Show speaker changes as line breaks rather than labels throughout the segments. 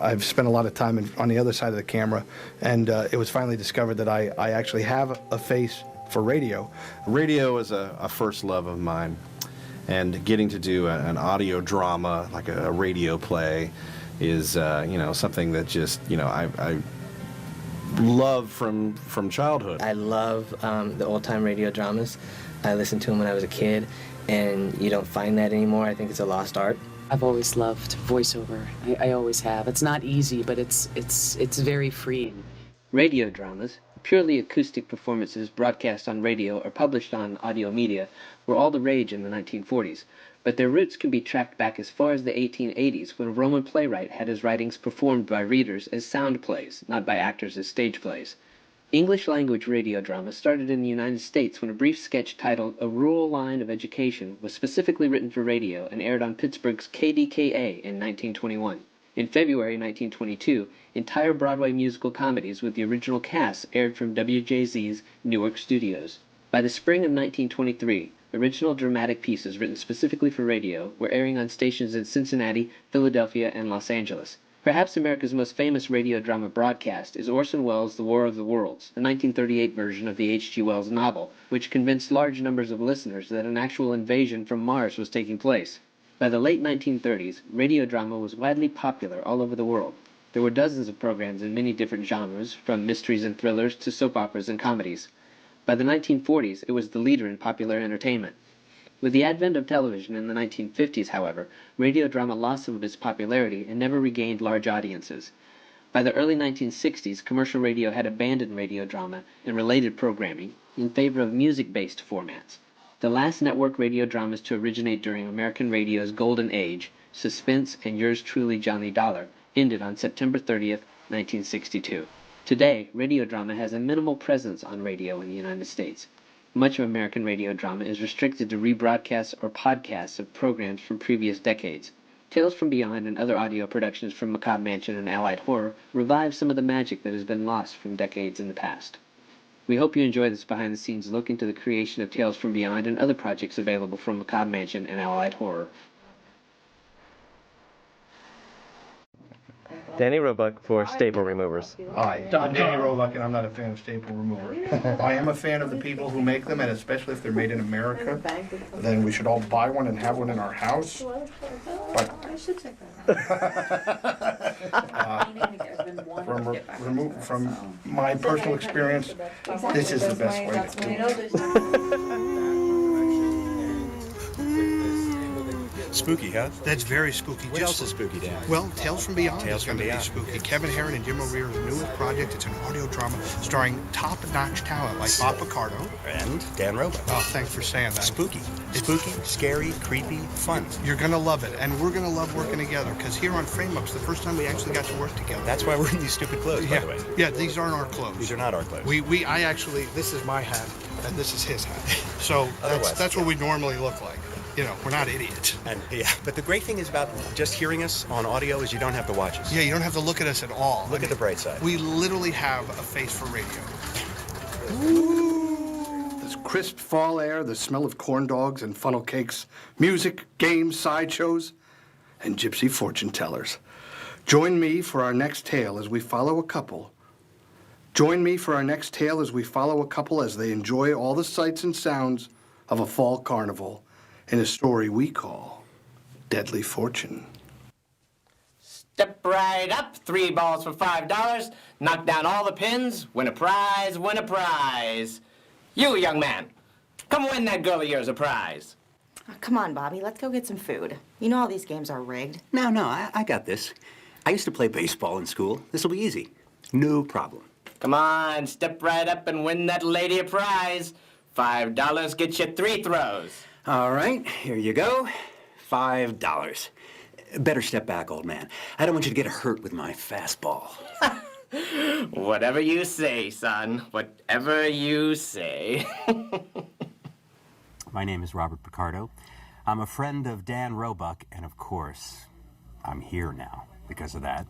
I've spent a lot of time on the other side of the camera, and it was finally discovered that I actually have a face for radio.
Radio is a first love of mine, and getting to do an audio drama like a radio play is something that just I love from childhood.
I love the old-time radio dramas. I listened to them when I was a kid, and you don't find that anymore. I think it's a lost art.
I've always loved voiceover. I always have. It's not easy, but it's very freeing.
Radio dramas, purely acoustic performances broadcast on radio or published on audio media, were all the rage in the 1940s, but their roots can be tracked back as far as the 1880s, when a Roman playwright had his writings performed by readers as sound plays, not by actors as stage plays. English-language radio drama started in the United States when a brief sketch titled A Rural Line of Education was specifically written for radio and aired on Pittsburgh's KDKA in 1921. In February 1922, entire Broadway musical comedies with the original cast aired from WJZ's Newark studios. By the spring of 1923, original dramatic pieces written specifically for radio were airing on stations in Cincinnati, Philadelphia, and Los Angeles. Perhaps America's most famous radio drama broadcast is Orson Welles' The War of the Worlds, a 1938 version of the H.G. Wells novel, which convinced large numbers of listeners that an actual invasion from Mars was taking place. By the late 1930s, radio drama was widely popular all over the world. There were dozens of programs in many different genres, from mysteries and thrillers to soap operas and comedies. By the 1940s, it was the leader in popular entertainment. With the advent of television in the 1950s, however, radio drama lost some of its popularity and never regained large audiences. By the early 1960s, commercial radio had abandoned radio drama and related programming in favor of music-based formats. The last network radio dramas to originate during American radio's golden age, Suspense and Yours Truly, Johnny Dollar, ended on September 30th, 1962. Today, radio drama has a minimal presence on radio in the United States. Much of American radio drama is restricted to rebroadcasts or podcasts of programs from previous decades. Tales from Beyond and other audio productions from Macabre Mansion and Allied Horror revive some of the magic that has been lost from decades in the past. We hope you enjoy this behind-the-scenes look into the creation of Tales from Beyond and other projects available from Macabre Mansion and Allied Horror.
Danny Roebuck for Staple Removers.
Hi, I'm Danny Roebuck, and I'm not a fan of staple remover. I am a fan of the people who make them, and especially if they're made in America, then we should all buy one and have one in our house. But from my personal experience, this is the best way to do it.
Spooky, huh?
That's very spooky.
What else is spooky, Dan?
Well, Tales from Beyond
Tales
is going
from
to be
Beyond.
spooky. Kevin Herron and Jim O'Rear's newest project. It's an audio drama starring top-notch talent like Bob Picardo.
And Dan Roebuck.
Oh, thanks for saying that.
Spooky. Spooky, scary, creepy, fun.
You're going to love it, and we're going to love working together, because here on Frame Up's the first time we actually got to work together.
That's why we're in these stupid clothes, by the way.
Yeah, these aren't our clothes.
These are not our clothes.
This is my hat, and this is his hat. So that's what we normally look like. You know, we're not idiots.
And yeah, but the great thing is about just hearing us on audio is you don't have to watch us.
Yeah, you don't have to look at us at all.
Look at the bright side.
We literally have a face for radio.
This crisp fall air, the smell of corn dogs and funnel cakes, music, games, sideshows, and gypsy fortune tellers. Join me for our next tale as we follow a couple. Join me for our next tale as we follow a couple as they enjoy all the sights and sounds of a fall carnival in a story we call Deadly Fortune.
Step right up, 3 balls for $5. Knock down all the pins, win a prize, win a prize. You, young man, come win that girl of yours a prize.
Oh, come on, Bobby, let's go get some food. You know all these games are rigged.
No, I got this. I used to play baseball in school. This'll be easy. No problem.
Come on, step right up and win that lady a prize. $5 gets you 3 throws.
All right, here you go. $5. Better step back, old man. I don't want you to get hurt with my fastball.
Whatever you say, son. Whatever you say.
My name is Robert Picardo. I'm a friend of Dan Roebuck, and of course, I'm here now because of that.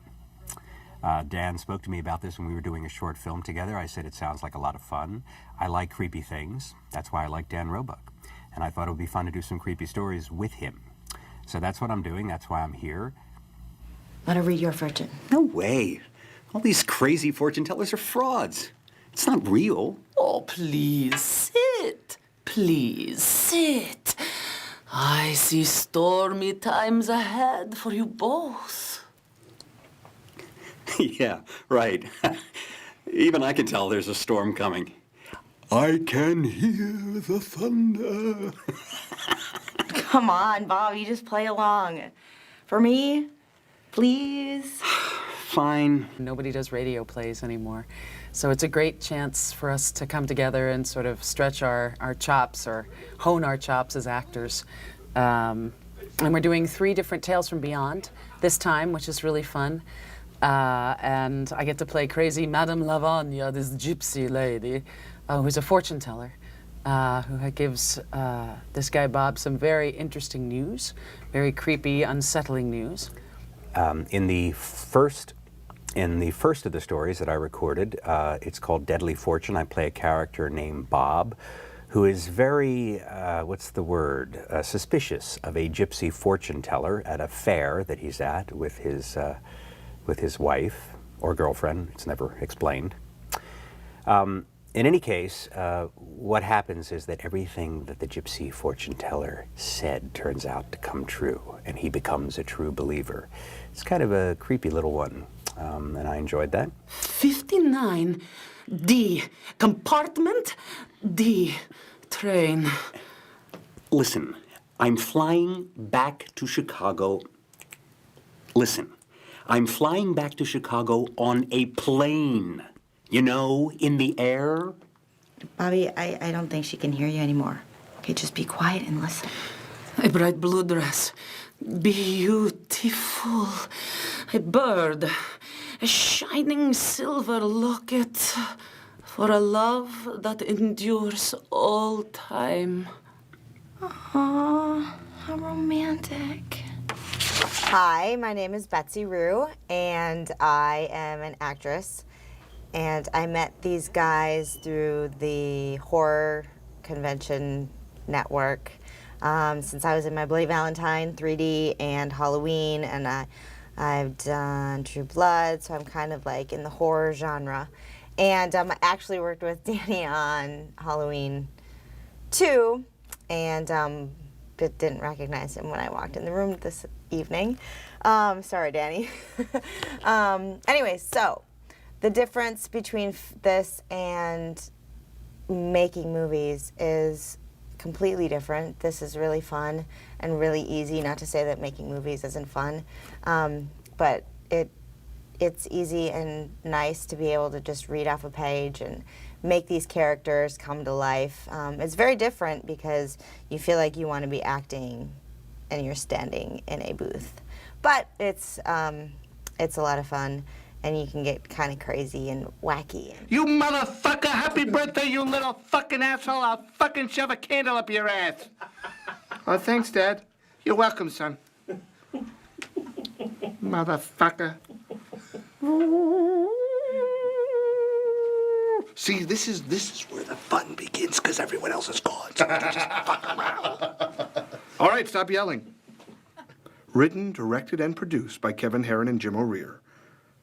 Dan spoke to me about this when we were doing a short film together. I said it sounds like a lot of fun. I like creepy things. That's why I like Dan Roebuck. And I thought it would be fun to do some creepy stories with him. So that's what I'm doing. That's why I'm here.
Want to read your fortune?
No way. All these crazy fortune tellers are frauds. It's not real.
Oh, please sit. Please sit. I see stormy times ahead for you both.
Yeah, right. Even I can tell there's a storm coming. I can hear the thunder.
Come on, Bob, you just play along. For me, please.
Fine.
Nobody does radio plays anymore. So it's a great chance for us to come together and sort of stretch our chops or hone our chops as actors. And we're doing 3 different Tales from Beyond this time, which is really fun. And I get to play crazy Madame Lavagna, this gypsy lady, who's a fortune teller, who gives this guy Bob some very interesting news, very creepy, unsettling news.
In the first of the stories that I recorded, it's called Deadly Fortune. I play a character named Bob, who is very, suspicious of a gypsy fortune teller at a fair that he's at with his wife or girlfriend. It's never explained. In any case, what happens is that everything that the gypsy fortune teller said turns out to come true, and he becomes a true believer. It's kind of a creepy little one, and I enjoyed that.
59, D, compartment, D, train.
Listen, I'm flying back to Chicago. Listen, I'm flying back to Chicago on a plane. You know, in the air.
Bobby, I don't think she can hear you anymore. Okay, just be quiet and listen.
A bright blue dress, beautiful. A bird, a shining silver locket for a love that endures all time.
Aw, how romantic. Hi, my name is Betsy Rue, and I am an actress. And I met these guys through the horror convention network since I was in my Bloody Valentine 3D and Halloween, and I've done True Blood, so I'm kind of like in the horror genre. And I actually worked with Danny on Halloween 2, and but didn't recognize him when I walked in the room this evening. Sorry, Danny. Anyway, so the difference between this and making movies is completely different. This is really fun and really easy. Not to say that making movies isn't fun, but it's easy and nice to be able to just read off a page and make these characters come to life. It's very different because you feel like you want to be acting and you're standing in a booth. But it's a lot of fun. And you can get kind of crazy and wacky.
You motherfucker! Happy birthday, you little fucking asshole! I'll fucking shove a candle up your ass. Oh, thanks, Dad. You're welcome, son. Motherfucker. See, this is where the fun begins, because everyone else is gone, so we can just fuck around. All right, stop yelling. Written, directed, and produced by Kevin Herron and Jim O'Rear.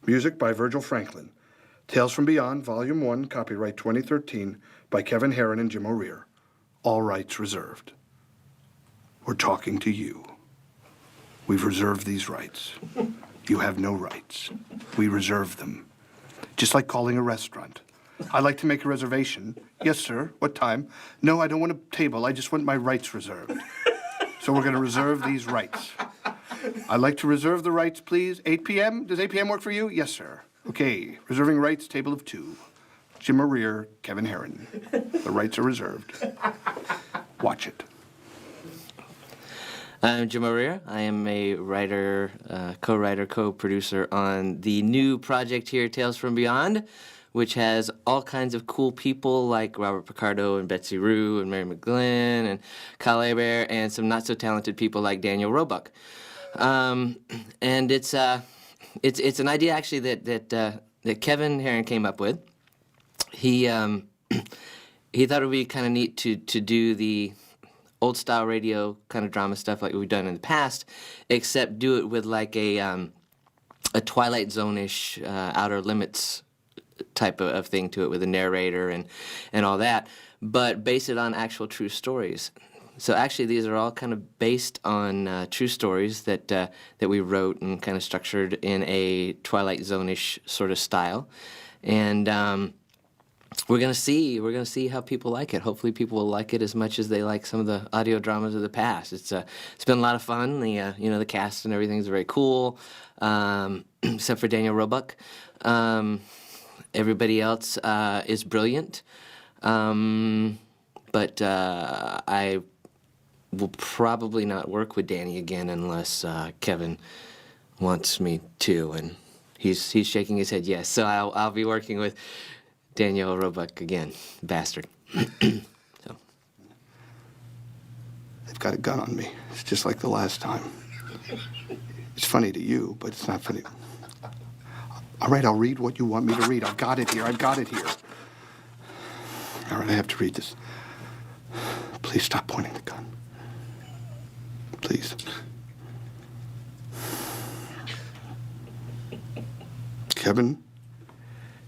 Music by Virgil Franklin. Tales from Beyond, Volume 1, copyright 2013, by Kevin Herron and Jim O'Rear. All rights reserved. We're talking to you. We've reserved these rights. You have no rights. We reserve them. Just like calling a restaurant. I'd like to make a reservation. Yes, sir. What time? No, I don't want a table. I just want my rights reserved. So we're going to reserve these rights. I'd like to reserve the rights, please. 8 p.m.? Does 8 p.m. work for you? Yes, sir. Okay. Reserving rights, table of 2. Jim O'Rear, Kevin Herron. The rights are reserved. Watch it.
I'm Jim O'Rear. I am a writer, co-writer, co-producer on the new project here, Tales from Beyond, which has all kinds of cool people like Robert Picardo and Betsy Rue and Mary McGlynn and Kyle Hebert and some not-so-talented people like Daniel Roebuck. And it's an idea actually that Kevin Herron came up with. He thought it would be kind of neat to do the old style radio kind of drama stuff like we've done in the past, except do it with like a a Twilight Zone-ish, Outer Limits type of thing to it with a narrator and all that, but base it on actual true stories. So actually, these are all kind of based on true stories that we wrote and kind of structured in a Twilight Zone-ish sort of style, and we're gonna see how people like it. Hopefully, people will like it as much as they like some of the audio dramas of the past. It's been a lot of fun. The cast and everything is very cool, except for Daniel Roebuck. Everybody else is brilliant, but I will probably not work with Danny again unless Kevin wants me to, and he's shaking his head yes. So I'll be working with Daniel Roebuck again, bastard. So.
They've got a gun on me. It's just like the last time. It's funny to you, but it's not funny. All right, I'll read what you want me to read. I've got it here. All right, I have to read this. Please stop pointing the gun. Please. Kevin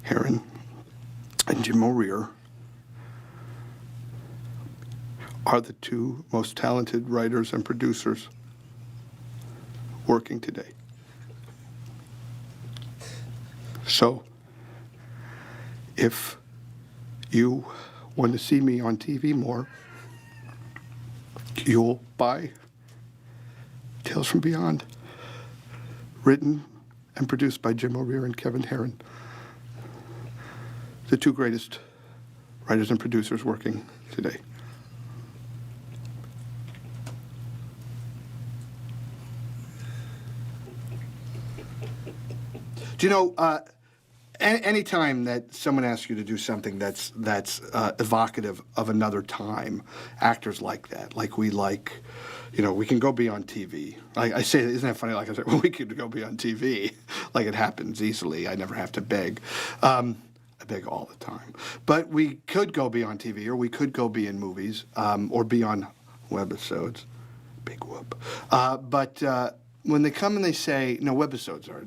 Herron and Jim O'Rear are the two most talented writers and producers working today. So, if you want to see me on TV more, you'll buy Tales from Beyond, written and produced by Jim O'Rear and Kevin Herron, the two greatest writers and producers working today. Do you know, any time that someone asks you to do something that's evocative of another time, actors like that. Like we can go be on TV. I say, isn't that funny? Like I said, well, we could go be on TV. Like it happens easily. I never have to beg. I beg all the time. But we could go be on TV, or we could go be in movies, or be on webisodes. Big whoop. But when they come and they say, no, webisodes are,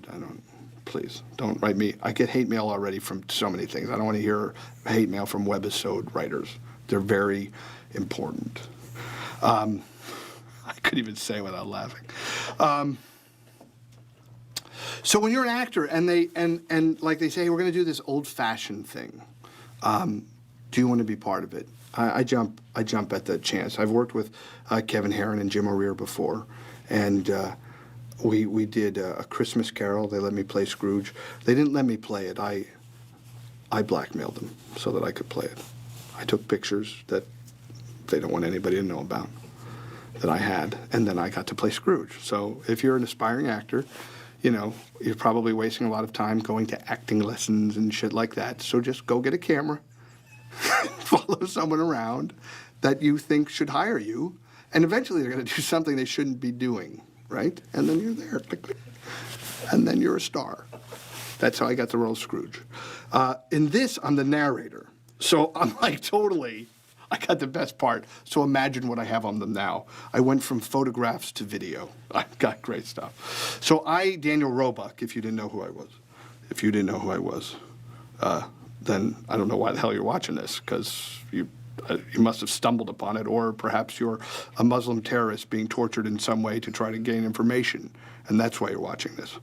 please, don't write me. I get hate mail already from so many things. I don't want to hear hate mail from webisode writers. They're very important. I couldn't even say without laughing. So when you're an actor and like they say, we're going to do this old-fashioned thing, do you want to be part of it? I jump at the chance. I've worked with Kevin Herron and Jim O'Rear before, and we did a Christmas Carol. They let me play Scrooge. They didn't let me play it. I blackmailed them so that I could play it. I took pictures that they don't want anybody to know about that I had, and then I got to play Scrooge. So if you're an aspiring actor, you're probably wasting a lot of time going to acting lessons and shit like that. So just go get a camera, follow someone around that you think should hire you, and eventually they're going to do something they shouldn't be doing. Right? And then you're there. Click, click. And then you're a star. That's how I got the role of Scrooge. In this, I'm the narrator. So I'm like totally, I got the best part. So imagine what I have on them now. I went from photographs to video. I've got great stuff. So Daniel Roebuck, if you didn't know who I was, then I don't know why the hell you're watching this, because you must have stumbled upon it, or perhaps you're a Muslim terrorist being tortured in some way to try to gain information, and that's why you're watching this.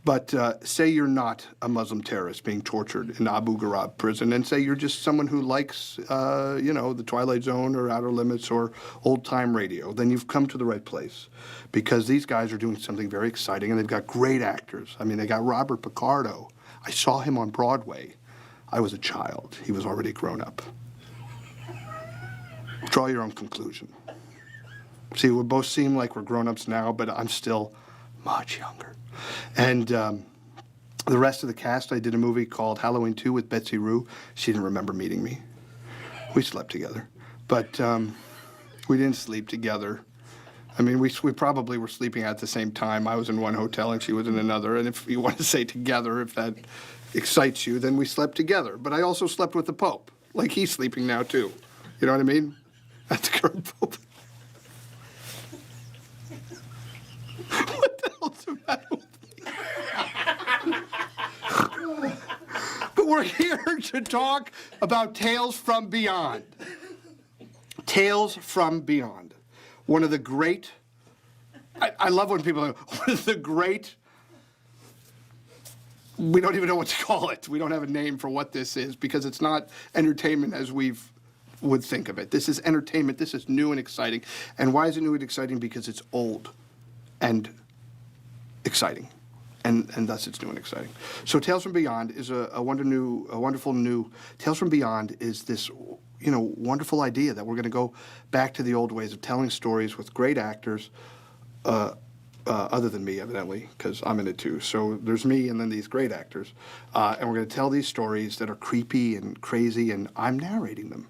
But say you're not a Muslim terrorist being tortured in Abu Ghraib prison, and say you're just someone who likes, the Twilight Zone or Outer Limits or old-time radio, then you've come to the right place, because these guys are doing something very exciting, and they've got great actors. I mean, they got Robert Picardo. I saw him on Broadway. I was a child. He was already grown up. Draw your own conclusion. See, we both seem like we're grown-ups now, but I'm still much younger. And the rest of the cast, I did a movie called Halloween 2 with Betsy Rue. She didn't remember meeting me. We slept together. But we didn't sleep together. I mean, we probably were sleeping at the same time. I was in one hotel and she was in another. And if you want to say together, if that excites you, then we slept together. But I also slept with the Pope. Like, he's sleeping now, too. You know what I mean? That's the current Pope. What the hell's the matter with me? We're here to talk about Tales from Beyond. Tales from Beyond. One of the great, I love when people, one of the great, we don't even know what to call it. We don't have a name for what this is because it's not entertainment as would think of it. This is entertainment. This is new and exciting. And why is it new and exciting? Because it's old and exciting. And thus it's new and exciting. So Tales from Beyond is a wonderful new, Tales from Beyond is this, wonderful idea that we're going to go back to the old ways of telling stories with great actors, other than me, evidently, because I'm in it too. So there's me and then these great actors. And we're going to tell these stories that are creepy and crazy, and I'm narrating them.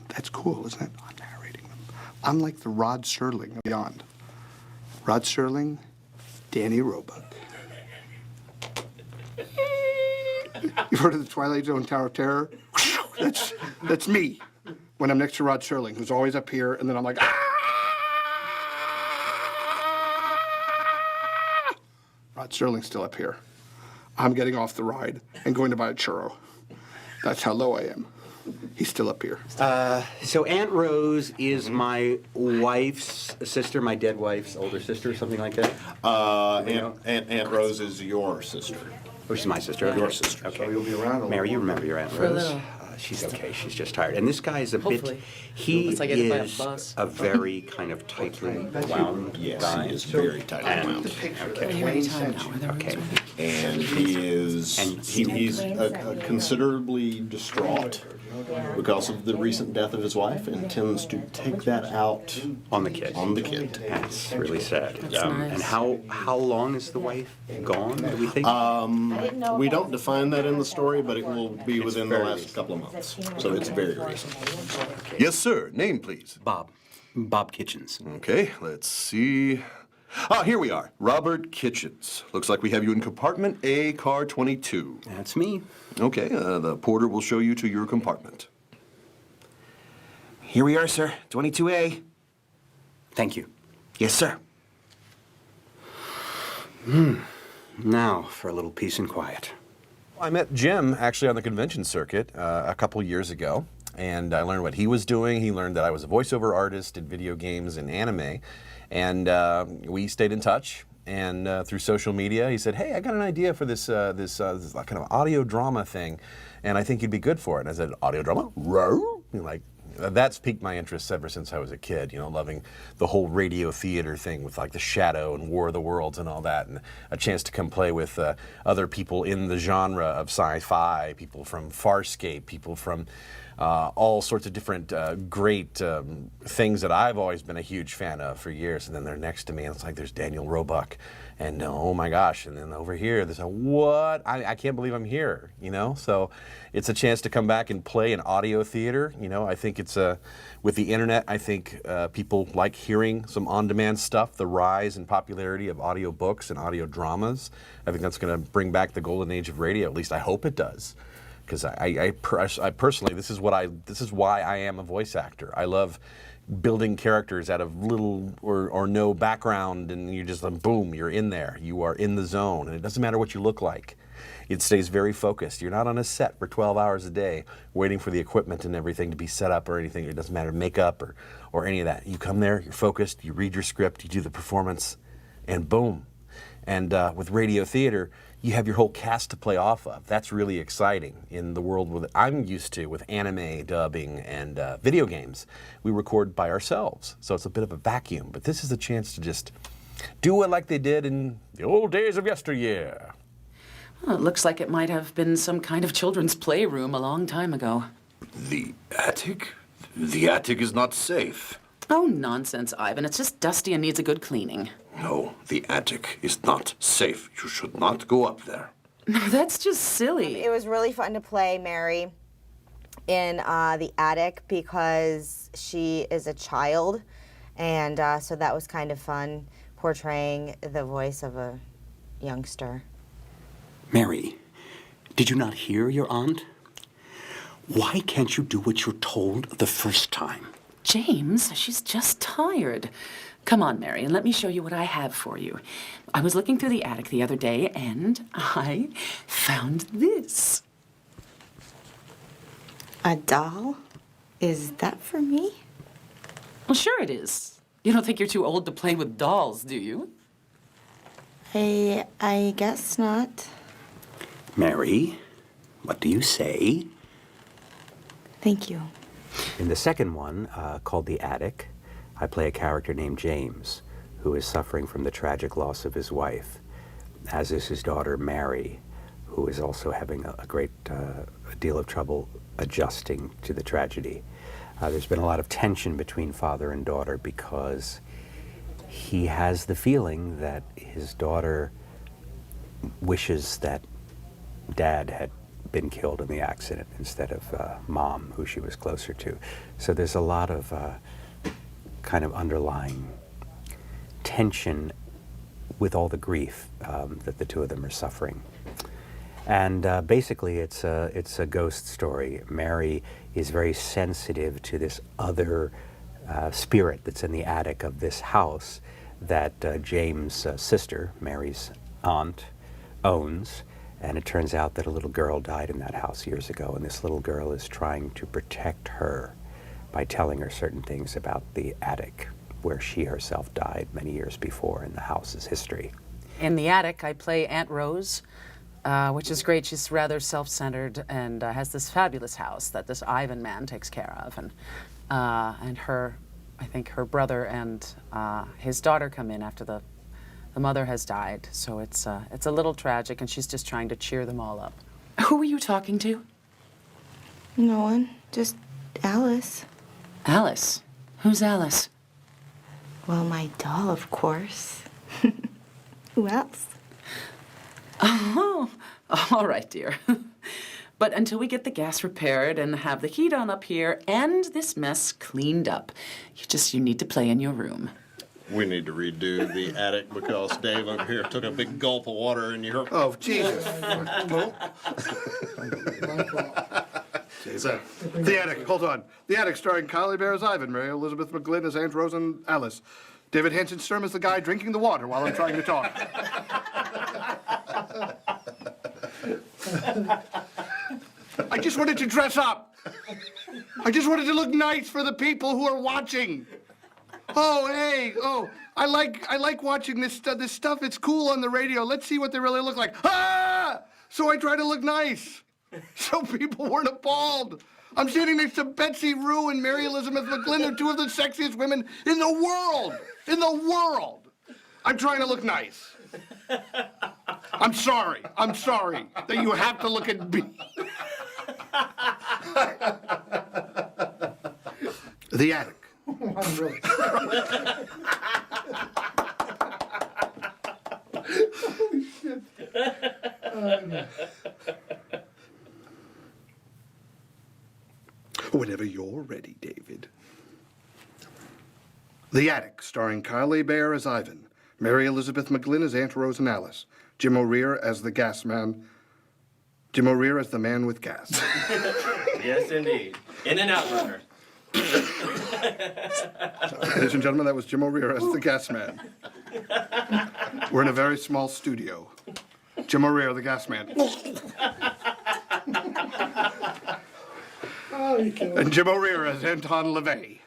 That's cool, isn't it? I'm narrating them. I'm like the Rod Serling of Beyond. Rod Serling, Danny Roebuck. You've heard of the Twilight Zone Tower of Terror? That's me when I'm next to Rod Serling, who's always up here, and then I'm like, ah! Rod Serling's still up here. I'm getting off the ride and going to buy a churro. That's how low I am. He's still up here.
So Aunt Rose is my wife's sister, my dead wife's older sister, or something like that?
Aunt Rose is your sister.
Oh, she's my sister?
Your sister.
Okay.
So you'll be around a little
Mary, you
while.
remember your Aunt
For a
Rose?
little.
She's okay. She's just tired. And this guy is a
Hopefully.
bit... He
Unless I get hit by a
is
bus.
a very kind of tightly wound
Yes,
guy.
he is very tightly wound.
Okay.
And he's considerably distraught because of the recent death of his wife and tends to take that out
on the kid. That's really sad.
nice.
And how long is the wife gone, do we think?
We don't define that in the story, but it will be within the last couple of months. So it's very recent.
Yes, sir. Name, please.
Bob Kitchens.
Okay, let's see. Ah, here we are. Robert Kitchens. Looks like we have you in compartment A, car 22.
That's me.
Okay, the porter will show you to your compartment.
Here we are, sir. 22A.
Thank you.
Yes, sir.
Now for a little peace and quiet.
I met Jim actually on the convention circuit a couple years ago, and I learned what he was doing. He learned that I was a voiceover artist in video games and anime, and we stayed in touch. And through social media, he said, "Hey, I got an idea for this kind of audio drama thing, and I think you'd be good for it." And I said, "Audio drama? Row?" That's piqued my interest ever since I was a kid, loving the whole radio theater thing with like The Shadow and War of the Worlds and all that, and a chance to come play with other people in the genre of sci-fi, people from Farscape, people from all sorts of different great things that I've always been a huge fan of for years. And then they're next to me, and it's like there's Daniel Roebuck, and oh my gosh, and then over here there's what? I can't believe I'm here, So it's a chance to come back and play in audio theater. I think it's with the internet, I think people like hearing some on-demand stuff, the rise and popularity of audio books and audio dramas. I think that's going to bring back the golden age of radio, at least I hope it does. Because I personally, this is why I am a voice actor. I love building characters out of little or no background, and you just boom, you're in there. You are in the zone, and it doesn't matter what you look like. It stays very focused. You're not on a set for 12 hours a day waiting for the equipment and everything to be set up or anything. It doesn't matter makeup or any of that. You come there, you're focused, you read your script, you do the performance, and boom. And with radio theater, you have your whole cast to play off of. That's really exciting in the world that I'm used to with anime, dubbing, and video games. We record by ourselves, so it's a bit of a vacuum. But this is a chance to just do it like they did in the old days of yesteryear.
Well, it looks like it might have been some kind of children's playroom a long time ago.
The attic? The attic is not safe.
Oh, nonsense, Ivan. It's just dusty and needs a good cleaning.
No, the attic is not safe. You should not go up there.
No, that's just silly.
It was really fun to play Mary in the attic because she is a child, and so that was kind of fun, portraying the voice of a youngster.
Mary, did you not hear your aunt? Why can't you do what you're told the first time?
James, she's just tired. Come on, Mary, and let me show you what I have for you. I was looking through the attic the other day, and I found this.
A doll? Is that for me?
Well, sure it is. You don't think you're too old to play with dolls, do you?
I guess not.
Mary, what do you say?
Thank you.
In the second one, called The Attic, I play a character named James, who is suffering from the tragic loss of his wife, as is his daughter Mary, who is also having a great deal of trouble adjusting to the tragedy. There's been a lot of tension between father and daughter because he has the feeling that his daughter wishes that Dad had been killed in the accident instead of Mom, who she was closer to. So there's a lot of kind of underlying tension with all the grief that the two of them are suffering. And basically, it's a ghost story. Mary is very sensitive to this other spirit that's in the attic of this house that James' sister, Mary's aunt, owns. And it turns out that a little girl died in that house years ago, and this little girl is trying to protect her by telling her certain things about the attic, where she herself died many years before in the house's history.
In The Attic, I play Aunt Rose, which is great. She's rather self-centered and has this fabulous house that this Ivan man takes care of. And her, I think her brother and his daughter come in after the mother has died. So it's a little tragic, and she's just trying to cheer them all up. Who were you talking to?
No one. Just Alice.
Alice? Who's Alice?
Well, my doll, of course. Who else?
Oh, all right, dear. But until we get the gas repaired and have the heat on up here and this mess cleaned up, you need to play in your room.
We need to redo the attic because Dave over here took a big gulp of water and you're...
Oh, Jesus. The Attic, hold on. The Attic starring Collie Bear as Ivan, Mary Elizabeth McGlynn as Aunt Rose and Alice. David Hansen Sturm as the guy drinking the water while I'm trying to talk. I just wanted to dress up. I just wanted to look nice for the people who are watching. Oh, hey, I like watching this stuff. It's cool on the radio. Let's see what they really look like. Ah! So I try to look nice. So people weren't appalled. I'm standing next to Betsy Rue and Mary Elizabeth McGlynn. They're two of the sexiest women in the world. In the world. I'm trying to look nice. I'm sorry that you have to look at me. The Attic. Whenever you're ready, David. The Attic, starring Kylie Bear as Ivan, Mary Elizabeth McGlynn as Aunt Rose and Alice, Jim O'Rear as the gas man, Jim O'Rear as the man with gas.
Yes, indeed. In and out runner.
Ladies and gentlemen, that was Jim O'Rear as the gas man. We're in a very small studio. Jim O'Rear, the gas man. And Jim O'Rear as Anton LaVey.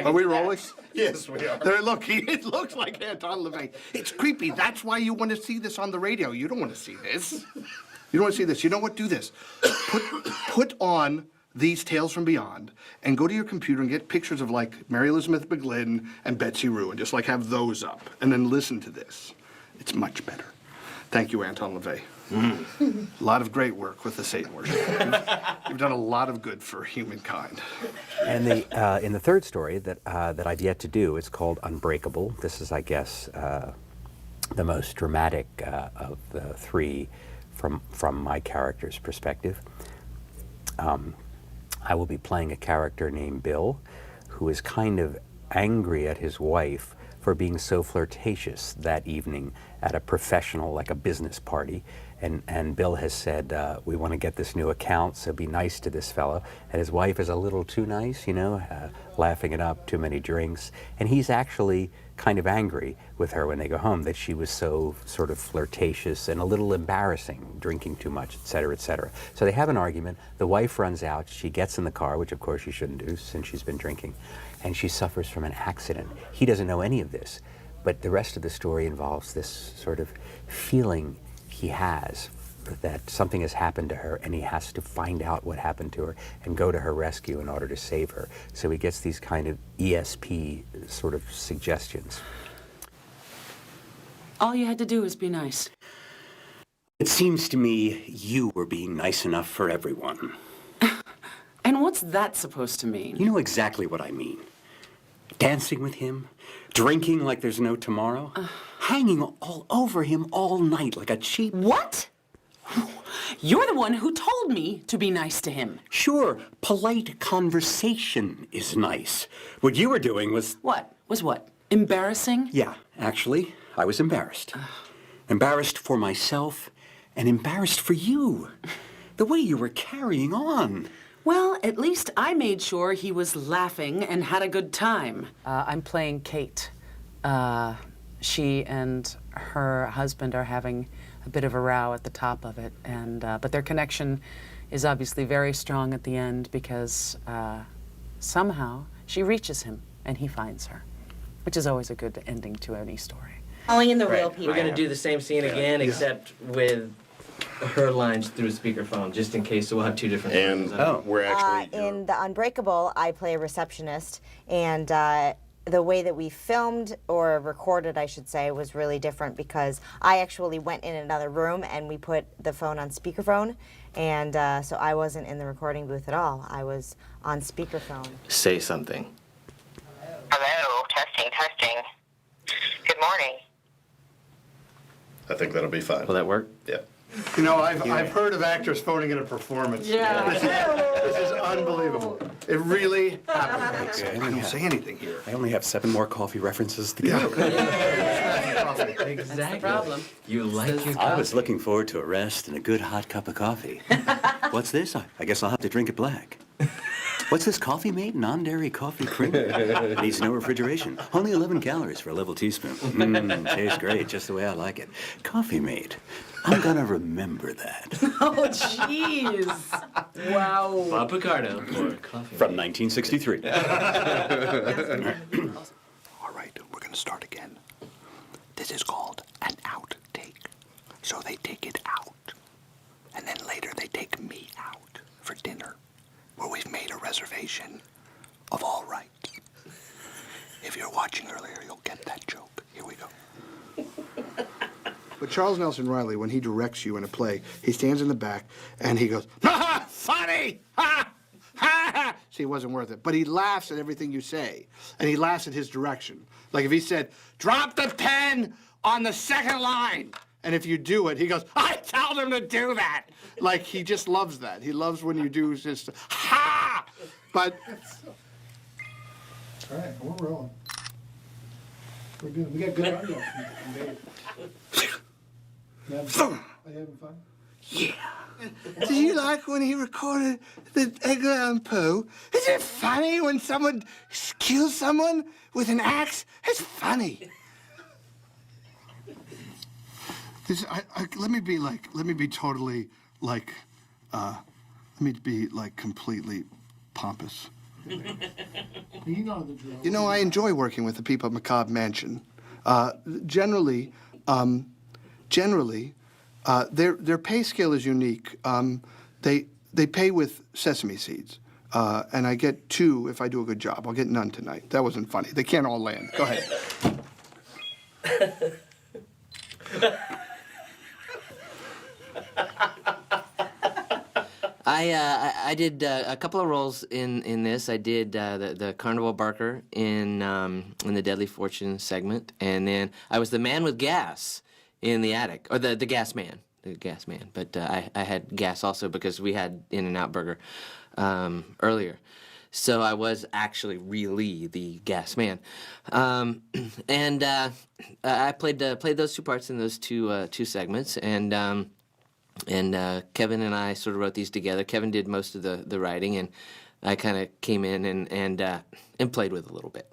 Are we rolling?
Yes, we are.
There, look, it looks like Anton LaVey. It's creepy. That's why you want to see this on the radio. You don't want to see this. You don't want to see this. You know what? Do this. Put on these Tales from Beyond and go to your computer and get pictures of, like, Mary Elizabeth McGlynn and Betsy Rue and just, like, have those up. And then listen to this. It's much better. Thank you, Anton LaVey. A lot of great work with the Satan worship. You've done a lot of good for humankind.
And in the third story that I've yet to do, it's called Unbreakable. This is, I guess, the most dramatic of the three from my character's perspective. I will be playing a character named Bill, who is kind of angry at his wife for being so flirtatious that evening at a professional, like a business party. And Bill has said, we want to get this new account, so be nice to this fellow. And his wife is a little too nice, laughing it up, too many drinks. And he's actually kind of angry with her when they go home that she was so sort of flirtatious and a little embarrassing, drinking too much, et cetera, et cetera. So they have an argument. The wife runs out. She gets in the car, which of course she shouldn't do since she's been drinking. And she suffers from an accident. He doesn't know any of this. But the rest of the story involves this sort of feeling he has that something has happened to her, and he has to find out what happened to her and go to her rescue in order to save her. So he gets these kind of ESP sort of suggestions.
All you had to do was be nice.
It seems to me you were being nice enough for everyone.
And what's that supposed to mean?
You know exactly what I mean. Dancing with him, drinking like there's no tomorrow, hanging all over him all night like a cheap...
What? You're the one who told me to be nice to him.
Sure, polite conversation is nice. What you were doing was...
What? Was what? Embarrassing?
Yeah, actually, I was embarrassed. Embarrassed for myself and embarrassed for you. The way you were carrying on.
Well, at least I made sure he was laughing and had a good time. I'm playing Kate. She and her husband are having a bit of a row at the top of it, and but their connection is obviously very strong at the end because somehow she reaches him and he finds her, which is always a good ending to any story.
Calling in the real people.
We're going to do the same scene again, except with her lines through speakerphone, just in case, so we'll have two different
And we're actually...
in The Unbreakable, I play a receptionist, and the way that we filmed, or recorded, I should say, was really different because I actually went in another room and we put the phone on speakerphone, and so I wasn't in the recording booth at all. I was on speakerphone.
Say something.
Hello, testing, testing. Good morning.
I think that'll be fine.
Will that work?
Yeah.
You know, I've heard of actors phoning in a performance.
Yeah.
This is unbelievable. It really happened. I don't say anything here.
I only have 7 more coffee references to go.
Exactly.
That's the problem.
You like your
I was looking forward to a rest and a good hot cup of coffee. What's this? I guess I'll have to drink it black. What's this, Coffee Mate? Non-dairy coffee cream? Needs no refrigeration. Only 11 calories for a level teaspoon. Tastes great, just the way I like it. Coffee Mate. I'm gonna remember that.
Oh, jeez. Wow.
Bob Picardo for Coffee.
From 1963.
All right, we're going to start again. This is called an outtake. So they take it out. And then later they take me out for dinner, where we've made a reservation of all rights. If you're watching earlier, you'll get that joke. Here we go. But Charles Nelson Riley, when he directs you in a play, he stands in the back and he goes, "Ha ha, funny! Ha! Ha ha!" See, it wasn't worth it. But he laughs at everything you say, and he laughs at his direction. Like if he said, "Drop the pen on the second line," and if you do it, he goes, "I told him to do that." Like he just loves that. He loves when you do just, ha! But.
All right, we're rolling. We're good. We got good audio. Are you having fun?
Yeah. Did you like when he recorded the Edgar Allan Poe? Is it funny when someone kills someone with an axe? It's funny. Let me be totally like, let me be like completely pompous.
You know the drill.
You know, I enjoy working with the people at Macabre Mansion. Generally, their pay scale is unique. They pay with sesame seeds, and I get 2 if I do a good job. I'll get none tonight. That wasn't funny. They can't all land. Go ahead.
I did a couple of roles in this. I did the Carnival Barker in the Deadly Fortune segment, and then I was the man with gas in the attic, or the gas man. But I had gas also because we had In-N-Out Burger earlier. So I was actually really the gas man, and I played those 2 parts in those two segments, and Kevin and I sort of wrote these together. Kevin did most of the writing, and I kind of came in and played with a little bit.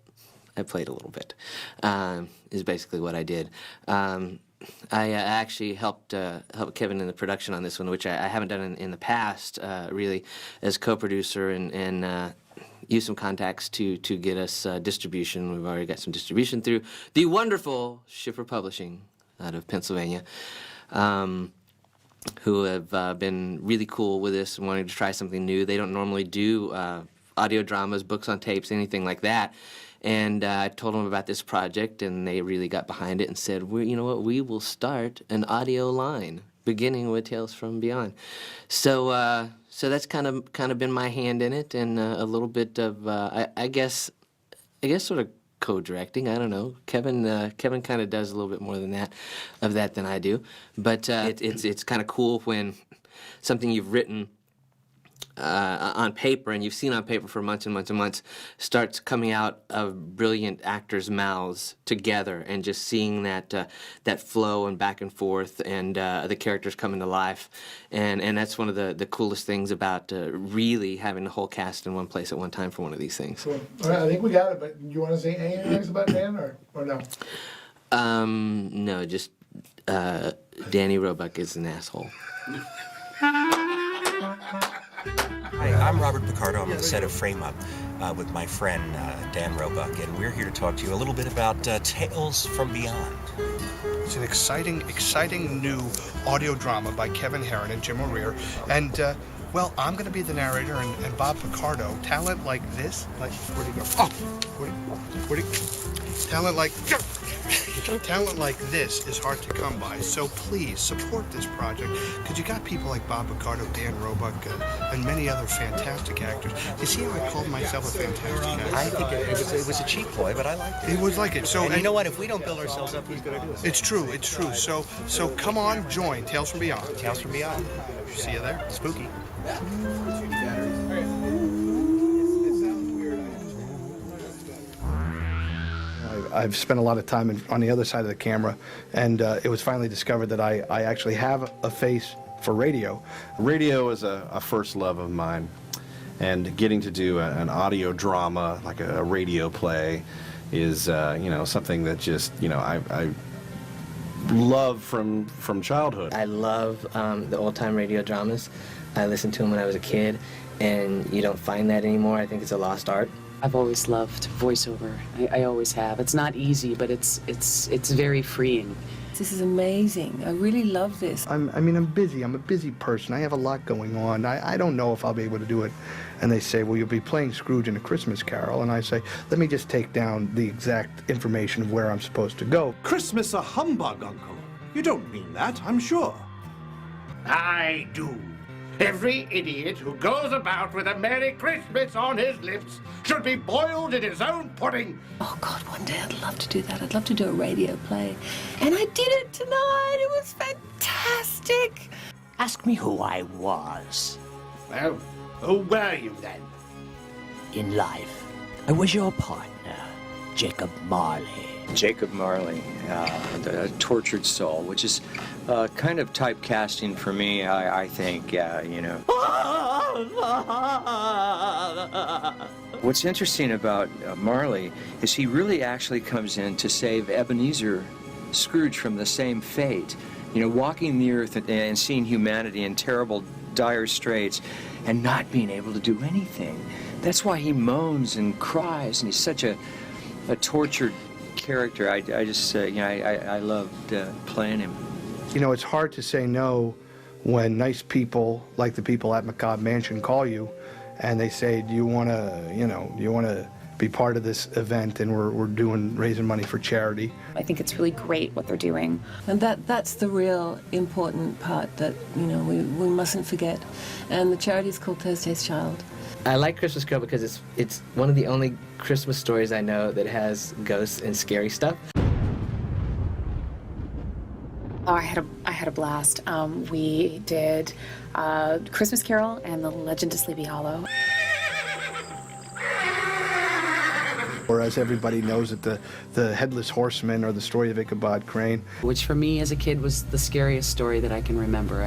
I played a little bit, is basically what I did. I actually helped Kevin in the production on this one, which I haven't done in the past, really, as co-producer and used some contacts to get us distribution. We've already got some distribution through the wonderful Schiffer Publishing out of Pennsylvania, who have been really cool with this and wanting to try something new. They don't normally do audio dramas, books on tapes, anything like that. And I told them about this project, and they really got behind it and said, you know what, we will start an audio line, beginning with Tales from Beyond. So that's kind of been my hand in it, and a little bit of, I guess sort of co-directing. I don't know. Kevin kind of does a little bit more than that than I do. But it's kind of cool when something you've written on paper, and you've seen on paper for months and months and months, starts coming out of brilliant actors' mouths together, and just seeing that flow and back and forth, and the characters coming to life, and that's one of the coolest things about really having the whole cast in one place at one time for one of these things.
Cool. All right, I think we got it, but you want to say anything else about Dan, or no?
No, just Danny Roebuck is an asshole.
Hi, I'm Robert Picardo. I'm on the set of Frame Up with my friend Dan Roebuck, and we're here to talk to you a little bit about Tales from Beyond.
It's an exciting new audio drama by Kevin Herron and Jim O'Rear. And, well, I'm going to be the narrator, and Bob Picardo, talent like this, like, where'd he go? Oh, where'd he, talent like this is hard to come by. So please support this project, because you got people like Bob Picardo, Dan Roebuck, and many other fantastic actors. You see how I called myself a fantastic actor?
I think it was a cheap ploy, but I liked it.
It was like it. So,
and you know what? If we don't build ourselves up, who's going to do it?
It's true. So come on, join Tales from Beyond.
Tales from Beyond.
See you there.
Spooky.
I've spent a lot of time on the other side of the camera, and it was finally discovered that I actually have a face for radio.
Radio is a first love of mine, and getting to do an audio drama, like a radio play, is something that just I love from childhood.
I love the old-time radio dramas. I listened to them when I was a kid, and you don't find that anymore. I think it's a lost art.
I've always loved voiceover. I always have. It's not easy, but it's very freeing.
This is amazing. I really love this.
I'm busy. I'm a busy person. I have a lot going on. I don't know if I'll be able to do it. And they say, well, you'll be playing Scrooge in A Christmas Carol. And I say, let me just take down the exact information of where I'm supposed to go.
Christmas a humbug, Uncle. You don't mean that, I'm sure.
I do. Every idiot who goes about with a Merry Christmas on his lips should be boiled in his own pudding.
Oh, God, one day I'd love to do that. I'd love to do a radio play. And I did it tonight. It was fantastic.
Ask me who I was.
Well, who were you then?
In life, I was your partner, Jacob Marley.
Jacob Marley, the tortured soul, which is kind of typecasting for me, I think, What's interesting about Marley is he really actually comes in to save Ebenezer Scrooge from the same fate. Walking the earth and seeing humanity in terrible, dire straits and not being able to do anything. That's why he moans and cries, and he's such a tortured character. I just, I loved playing him.
It's hard to say no when nice people, like the people at Macabre Mansion, call you and they say, do you want to be part of this event, and we're raising money for charity.
I think it's really great what they're doing.
And that's the real important part that, we mustn't forget. And the charity is called Thursday's Child.
I like Christmas Carol because it's one of the only Christmas stories I know that has ghosts and scary stuff.
Oh, I had a blast. We did Christmas Carol and The Legend of Sleepy Hollow.
Or as everybody knows it, the Headless Horseman or the story of Ichabod Crane.
Which for me as a kid was the scariest story that I can remember.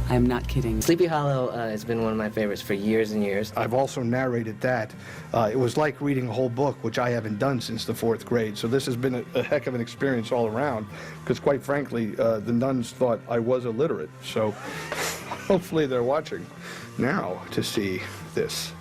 I'm not kidding.
Sleepy Hollow has been one of my favorites for years and years.
I've also narrated that. It was like reading a whole book, which I haven't done since the 4th grade. So this has been a heck of an experience all around, because quite frankly, the nuns thought I was illiterate. So hopefully they're watching now to see this.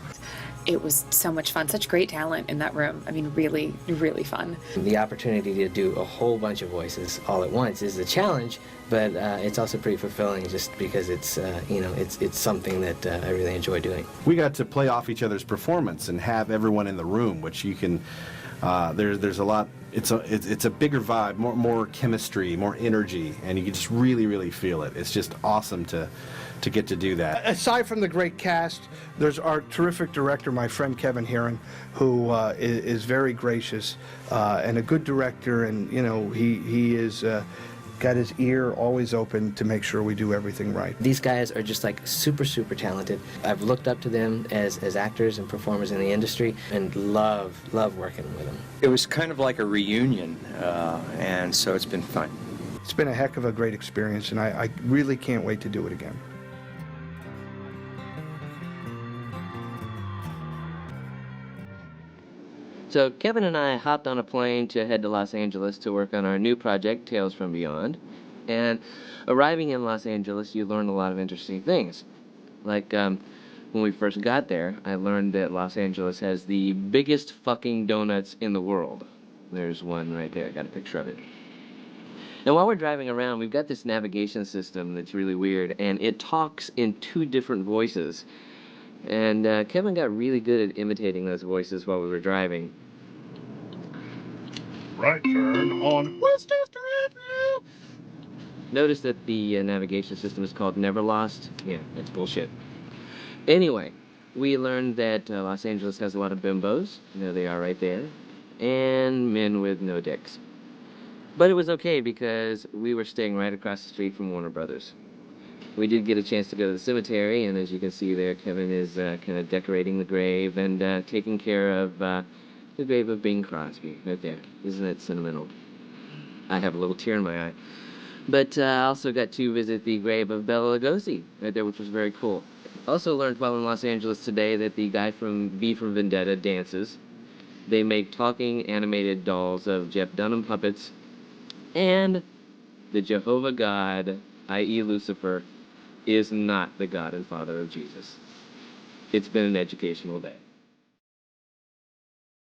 It was so much fun, such great talent in that room. I mean, really, really fun.
The opportunity to do a whole bunch of voices all at once is a challenge, but it's also pretty fulfilling just because it's, it's something that I really enjoy doing.
We got to play off each other's performance and have everyone in the room, which you can, there's a lot, it's a bigger vibe, more chemistry, more energy, and you can just really, really feel it. It's just awesome to get to do that.
Aside from the great cast, there's our terrific director, my friend Kevin Herron, who is very gracious and a good director, and he is got his ear always open to make sure we do everything right.
These guys are just like super, super talented. I've looked up to them as actors and performers in the industry and love working with them.
It was kind of like a reunion, and so it's been fun.
It's been a heck of a great experience, and I really can't wait to do it again.
So Kevin and I hopped on a plane to head to Los Angeles to work on our new project, Tales from Beyond. And arriving in Los Angeles, you learn a lot of interesting things. Like, when we first got there, I learned that Los Angeles has the biggest fucking donuts in the world. There's one right there, I got a picture of it. And while we're driving around, we've got this navigation system that's really weird, and it talks in 2 different voices. And Kevin got really good at imitating those voices while we were driving.
Right turn on Westchester Avenue.
Notice that the navigation system is called Never Lost. Yeah, that's bullshit. Anyway, we learned that Los Angeles has a lot of bimbos. There they are right there. And men with no dicks. But it was okay because we were staying right across the street from Warner Brothers. We did get a chance to go to the cemetery, and as you can see there, Kevin is kind of decorating the grave and taking care of the grave of Bing Crosby right there. Isn't that sentimental? I have a little tear in my eye. But I also got to visit the grave of Bela Lugosi right there, which was very cool. Also learned while in Los Angeles today that the guy from V for Vendetta dances. They make talking animated dolls of Jeff Dunham puppets, and the Jehovah God, i.e. Lucifer, is not the God and Father of Jesus. It's been an educational day.